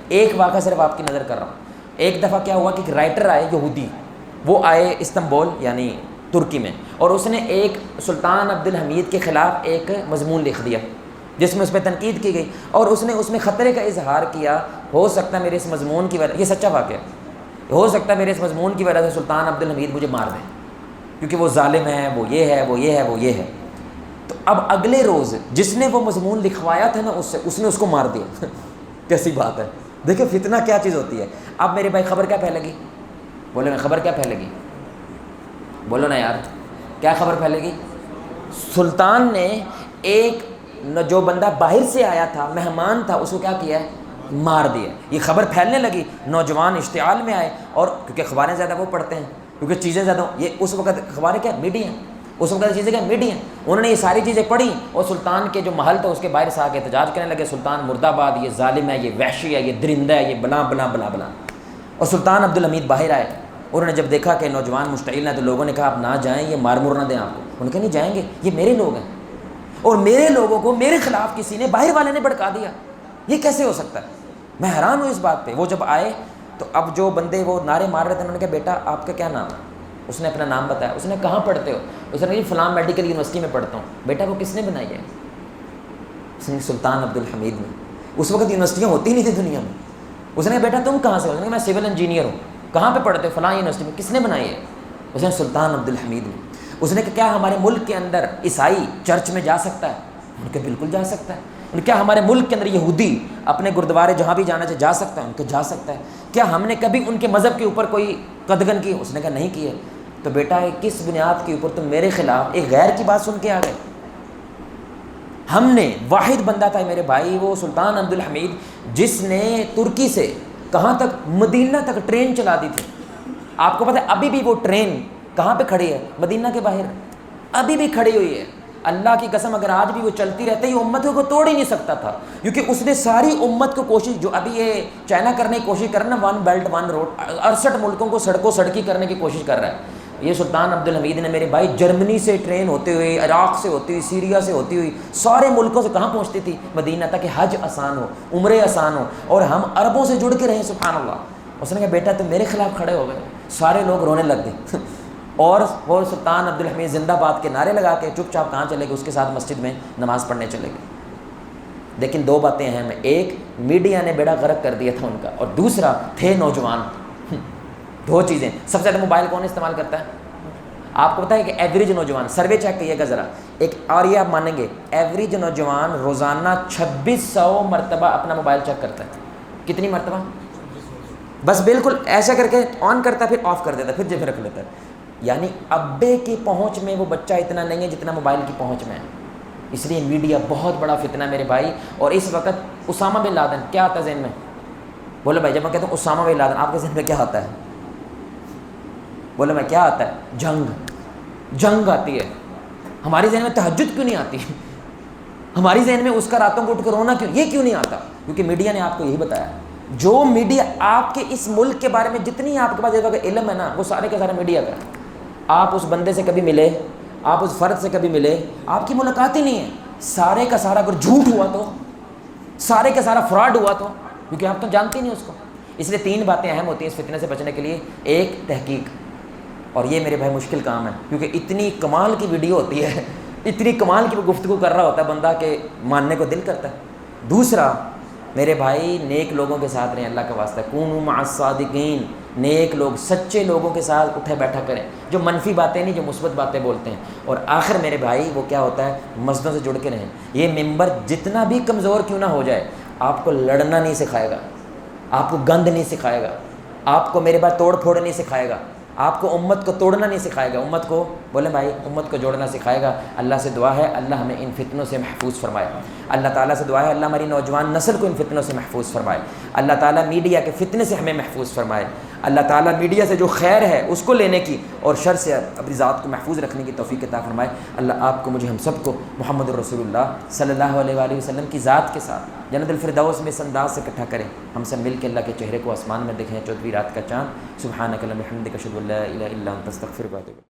ایک واقعہ صرف آپ کی نظر کر رہا ہوں۔ ایک دفعہ کیا ہوا کہ ایک رائٹر آئے یہودی، وہ آئے استنبول یعنی ترکی میں، اور اس نے ایک سلطان عبدالحمید کے خلاف ایک مضمون لکھ دیا جس میں اس پہ تنقید کی گئی، اور اس نے اس میں خطرے کا اظہار کیا، ہو سکتا ہے میرے اس مضمون کی وجہ، یہ سچا واقعہ ہے، ہو سکتا ہے میرے اس مضمون کی وجہ سے سلطان عبدالحمید مجھے مار دے، کیونکہ وہ ظالم ہے، وہ یہ ہے، وہ یہ ہے، وہ یہ ہے۔ تو اب اگلے روز جس نے وہ مضمون لکھوایا تھا نا اس نے اس کو مار دیا۔ کیسی بات ہے، دیکھیں فتنہ کیا چیز ہوتی ہے۔ اب میرے بھائی خبر کیا پھیلے گی؟ بولو نا، خبر کیا پھیلے گی؟ بولو نا یار، کیا خبر پھیلے گی؟ سلطان نے ایک جو بندہ باہر سے آیا تھا، مہمان تھا، اس کو کیا کیا ہے؟ مار دیا۔ یہ خبر پھیلنے لگی، نوجوان اشتعال میں آئے، اور کیونکہ اخباریں زیادہ وہ پڑھتے ہیں، کیونکہ چیزیں زیادہ، یہ اس وقت اخباریں کیا، میڈیا، اس وقت چیزیں کیا، میڈیا، انہوں نے یہ ساری چیزیں پڑھی، اور سلطان کے جو محل تھا اس کے باہر سے آ کے احتجاج کرنے لگے، سلطان مرد آباد، یہ ظالم ہے، یہ وحشی ہے، یہ درندہ ہے، یہ بلا بلا بلا بلا۔ اور سلطان عبدالحمید باہر آئے، انہوں نے جب دیکھا کہ نوجوان مشتعل ہیں تو لوگوں نے کہا آپ نہ جائیں، یہ مار مور نہ دیں آپ کو۔ انہوں نے کہا نہیں جائیں گے، یہ میرے لوگ ہیں، اور میرے لوگوں کو میرے خلاف کسی نے باہر والے نے بھڑکا دیا، یہ کیسے ہو سکتا ہے؟ میں حیران ہوں اس بات پہ۔ وہ جب آئے تو اب جو بندے وہ نعرے مار رہے تھے، انہوں نے کہا بیٹا آپ کا کیا نام ہے؟ اس نے اپنا نام بتایا۔ اس نے کہاں پڑھتے ہو؟ اس نے کہا جی فلاں میڈیکل یونیورسٹی میں پڑھتا ہوں۔ بیٹا وہ کس نے بنائی ہے؟ اس نے سلطان عبدالحمید نے۔ اس وقت یونیورسٹیاں ہوتی نہیں تھی دنیا میں۔ اس نے کہا بیٹا تم کہاں سے ہو؟ اس نے کہا میں سول انجینئر ہوں۔ کہاں پہ پڑھتے ہو؟ فلاں یونیورسٹی میں۔ کس نے بنائی ہے؟ اس نے سلطان عبدالحمید نے۔ اس نے کہا کیا ہمارے ملک کے اندر عیسائی چرچ میں جا سکتا ہے؟ ان کے بالکل جا سکتا ہے۔ ان کیا ہمارے ملک کے اندر یہودی اپنے گردوارے جہاں بھی جانا چاہے جا سکتا ہے؟ ان کو جا سکتا ہے۔ کیا ہم نے کبھی ان کے مذہب کے اوپر کوئی قدغن کی؟ اس نے کہا نہیں کی ہے۔ تو بیٹا کس بنیاد کے اوپر تم میرے خلاف ایک غیر کی بات سن کے آ گئے؟ ہم نے واحد بندہ تھا میرے بھائی، وہ سلطان عبدالحمید، جس نے ترکی سے کہاں تک؟ مدینہ تک ٹرین چلا دی تھی۔ آپ کو پتہ ہے ابھی بھی وہ ٹرین کہاں پہ کھڑی ہے؟ مدینہ کے باہر ابھی بھی کھڑی ہوئی ہے۔ اللہ کی قسم اگر آج بھی وہ چلتی رہتی یہ امت کو توڑ ہی نہیں سکتا تھا، کیونکہ اس نے ساری امت کو کوشش، جو ابھی یہ چائنا کرنے کی کوشش کر رہا ہے نا، ون بیلٹ ون روڈ، 68 ملکوں کو سڑکوں سڑکی کرنے کی کوشش کر رہا ہے۔ یہ سلطان عبدالحمید نے میرے بھائی جرمنی سے ٹرین ہوتے ہوئے، عراق سے ہوتی ہوئی، سیریا سے ہوتی ہوئی، سارے ملکوں سے کہاں پہنچتی تھی؟ مدینہ تک، کہ حج آسان ہو، عمرے آسان ہو، اور ہم عربوں سے جڑ کے رہیں، سبحان اللہ۔ اس نے کہا بیٹا تم میرے خلاف کھڑے ہو گئے۔ سارے لوگ رونے لگ گئے، اور وہ سلطان عبدالحمید زندہ باد کے نعرے لگا کے چپ چاپ کہاں چلے گئے؟ اس کے ساتھ مسجد میں نماز پڑھنے چلے گئے۔ لیکن دو باتیں اہم ہیں، ایک میڈیا نے بیڑا غرق کر دیا تھا ان کا، اور دوسرا تھے نوجوان۔ دو چیزیں۔ سب سے زیادہ موبائل کون استعمال کرتا ہے؟ آپ کو پتہ ہے کہ ایوریج نوجوان، سروے چیک کیے گا ذرا ایک، اور یہ آپ مانیں گے ایوریج نوجوان روزانہ 2600 مرتبہ اپنا موبائل چیک کرتا ہے۔ کتنی مرتبہ؟ بس بالکل ایسا کر کے آن کرتا ہے، پھر آف کر دیتا ہے، پھر جیب میں رکھ لیتا ہے۔ یعنی ابے کی پہنچ میں وہ بچہ اتنا نہیں ہے جتنا موبائل کی پہنچ میں ہے۔ اس لیے میڈیا بہت بڑا فتنہ ہے میرے بھائی۔ اور اس وقت اسامہ بن لادن کیا آتا ہے ذہن میں؟ بولو بھائی، جب میں کہتا ہوں اسامہ بن لادن آپ کے ذہن میں کیا آتا ہے؟ بولو میں، کیا آتا ہے؟ جنگ آتی ہے۔ ہماری ذہن میں تہجد کیوں نہیں آتی؟ ہماری ذہن میں اس کا راتوں کو اٹھ کر رونا کیوں، یہ کیوں نہیں آتا؟ کیونکہ میڈیا نے آپ کو یہی بتایا۔ جو میڈیا آپ کے اس ملک کے بارے میں جتنی آپ کے پاس علم ہے نا، وہ سارے کا سارا میڈیا کا ہے۔ آپ اس بندے سے کبھی ملے، آپ اس فرد سے کبھی ملے، آپ کی ملاقات ہی نہیں ہے۔ سارے کا سارا اگر جھوٹ ہوا تو، سارے کا سارا فراڈ ہوا تو، کیونکہ آپ تو جانتے نہیں اس کو۔ اس لیے تین باتیں اہم ہوتی ہیں اس فتنے سے بچنے کے لیے۔ ایک، تحقیق، اور یہ میرے بھائی مشکل کام ہے، کیونکہ اتنی کمال کی ویڈیو ہوتی ہے، اتنی کمال کی وہ گفتگو کر رہا ہوتا ہے بندہ کہ ماننے کو دل کرتا ہے۔ دوسرا، میرے بھائی نیک لوگوں کے ساتھ رہیں، اللہ کا واسطہ ہے، کونوا مع الصادقین، نیک لوگ سچے لوگوں کے ساتھ اٹھے بیٹھا کریں، جو منفی باتیں نہیں، جو مثبت باتیں بولتے ہیں۔ اور آخر میرے بھائی وہ کیا ہوتا ہے، مسجدوں سے جڑ کے رہیں۔ یہ ممبر جتنا بھی کمزور کیوں نہ ہو جائے، آپ کو لڑنا نہیں سکھائے گا، آپ کو گند نہیں سکھائے گا، آپ کو میرے بات توڑ پھوڑ نہیں سکھائے گا، آپ کو امت کو توڑنا نہیں سکھائے گا، امت کو بولے بھائی امت کو جوڑنا سکھائے گا۔ اللہ سے دعا ہے اللہ ہمیں ان فتنوں سے محفوظ فرمائے، اللہ تعالیٰ سے دعا ہے اللہ ہماری نوجوان نسل کو ان فتنوں سے محفوظ فرمائے، اللہ تعالیٰ میڈیا کے فتنے سے ہمیں محفوظ فرمائے، اللہ تعالیٰ میڈیا سے جو خیر ہے اس کو لینے کی اور شر سے اپنی ذات کو محفوظ رکھنے کی توفیق عطا فرمائے۔ اللہ آپ کو مجھے ہم سب کو محمد الرسول اللہ صلی اللہ علیہ وآلہ وسلم کی ذات کے ساتھ جنت الفردوس میں اس انداز سے اکٹھا کریں، ہم سب مل کے اللہ کے چہرے کو آسمان میں دیکھیں، 14ویں رات کا چاند۔ سبحانک اللہم وبحمدک اشہد ان لا الہ الا انت استغفرک و اتوب الیک۔